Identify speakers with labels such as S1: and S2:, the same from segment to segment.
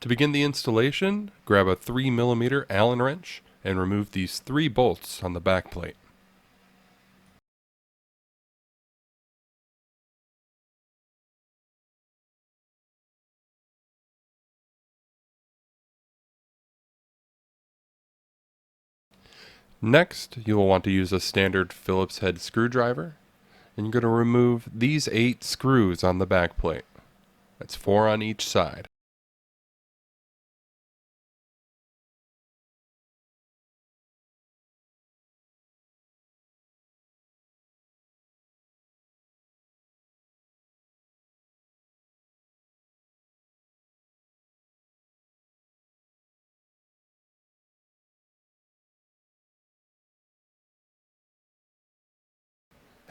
S1: To begin the installation, grab a 3mm Allen wrench and remove these 3 bolts on the back plate. Next, you will want to use a standard Phillips head screwdriver, and you're going to remove these 8 screws on the back plate. That's 4 on each side.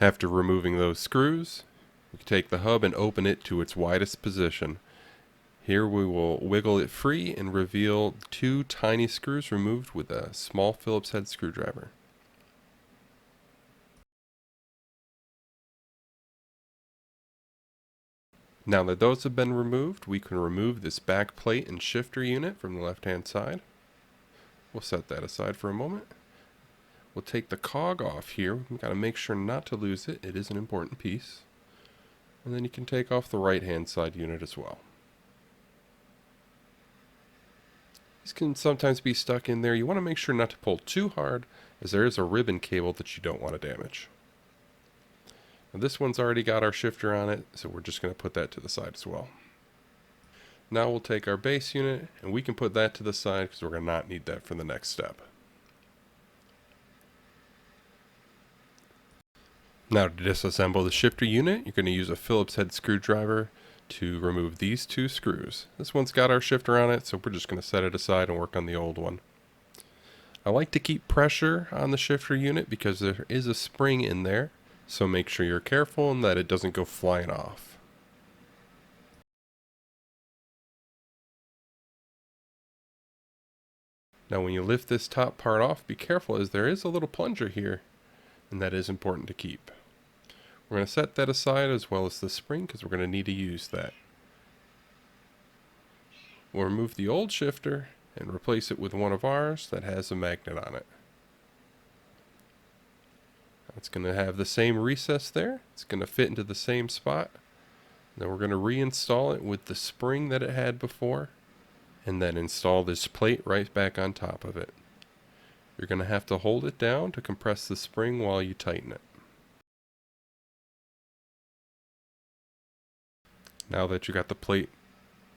S1: After removing those screws, you can take the hub and open it to its widest position. Here we will wiggle it free and reveal 2 tiny screws removed with a small Phillips head screwdriver. Now that those have been removed, we can remove this back plate and shifter unit from the left-hand side. We'll set that aside for a moment. We'll take the cog off here. We've got to make sure not to lose it. It is an important piece. And then you can take off the right-hand side unit as well. These can sometimes be stuck in there. You want to make sure not to pull too hard, as there is a ribbon cable that you don't want to damage. Now this one's already got our shifter on it, so we're just going to put that to the side as well. Now we'll take our base unit, and we can put that to the side because we're going to not need that for the next step. Now to disassemble the shifter unit, you're going to use a Phillips head screwdriver to remove these 2 screws. This one's got our shifter on it, so we're just going to set it aside and work on the old one. I like to keep pressure on the shifter unit because there is a spring in there, so make sure you're careful and that it doesn't go flying off. Now when you lift this top part off, be careful as there is a little plunger here, and that is important to keep. We're going to set that aside as well as the spring because we're going to need to use that. We'll remove the old shifter and replace it with one of ours that has a magnet on it. It's going to have the same recess there. It's going to fit into the same spot. Then we're going to reinstall it with the spring that it had before, and then install this plate right back on top of it. You're going to have to hold it down to compress the spring while you tighten it. Now that you got the plate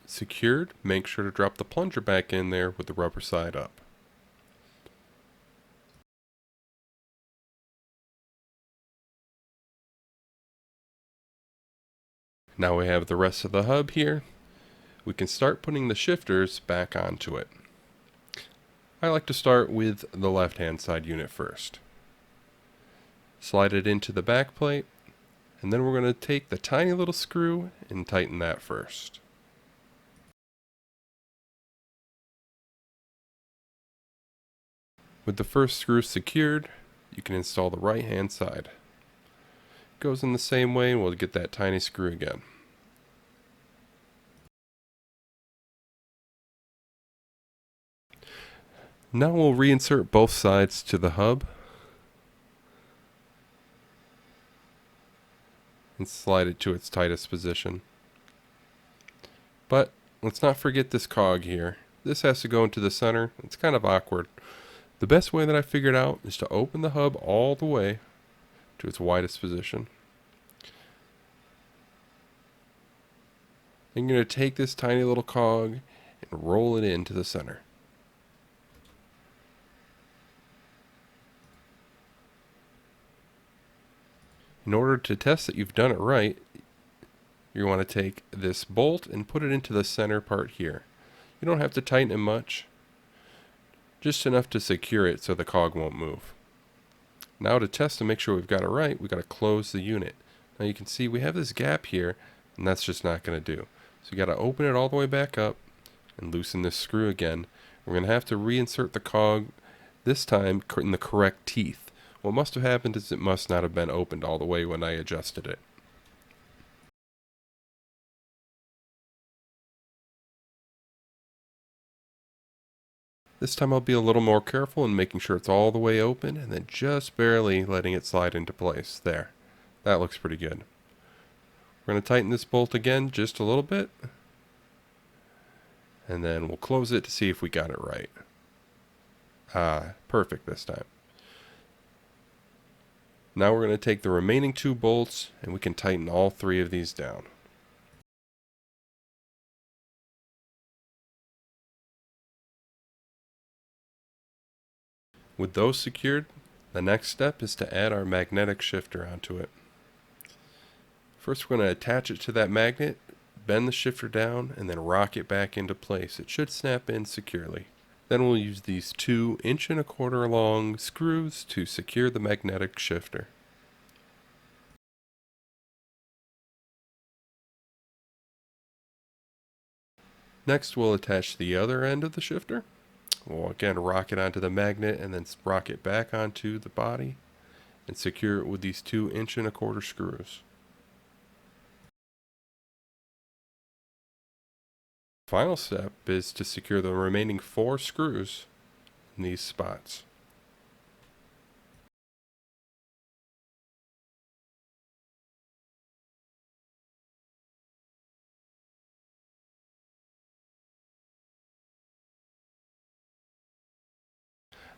S1: secured, make sure to drop the plunger back in there with the rubber side up. Now we have the rest of the hub here. We can start putting the shifters back onto it. I like to start with the left-hand side unit first. Slide it into the back plate, and then we're going to take the tiny little screw and tighten that first. With the first screw secured, you can install the right-hand side. It goes in the same way, and we'll get that tiny screw again. Now we'll reinsert both sides to the hub and slide it to its tightest position. But let's not forget this cog here. This has to go into the center. It's kind of awkward. The best way that I figured out is to open the hub all the way to its widest position. Then you're going to take this tiny little cog and roll it into the center. In order to test that you've done it right, you want to take this bolt and put it into the center part here. You don't have to tighten it much, just enough to secure it so the cog won't move. Now to test to make sure we've got it right, we've got to close the unit. Now you can see we have this gap here, and that's just not going to do. So you got to open it all the way back up and loosen this screw again. We're going to have to reinsert the cog, this time in the correct teeth. What must have happened is it must not have been opened all the way when I adjusted it. This time I'll be a little more careful in making sure it's all the way open and then just barely letting it slide into place. There. That looks pretty good. We're going to tighten this bolt again just a little bit. And then we'll close it to see if we got it right. Perfect this time. Now we're going to take the remaining 2 bolts and we can tighten all 3 of these down. With those secured, the next step is to add our magnetic shifter onto it. First we're going to attach it to that magnet, bend the shifter down, and then rock it back into place. It should snap in securely. Then we'll use these 2 1.25" long screws to secure the magnetic shifter. Next we'll attach the other end of the shifter. We'll again rock it onto the magnet and then rock it back onto the body and secure it with these 2 1.25" screws. Final step is to secure the remaining 4 screws in these spots.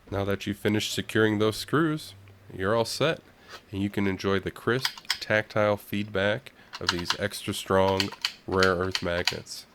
S1: Now that you've finished securing those screws, you're all set, and you can enjoy the crisp, tactile feedback of these extra strong rare earth magnets.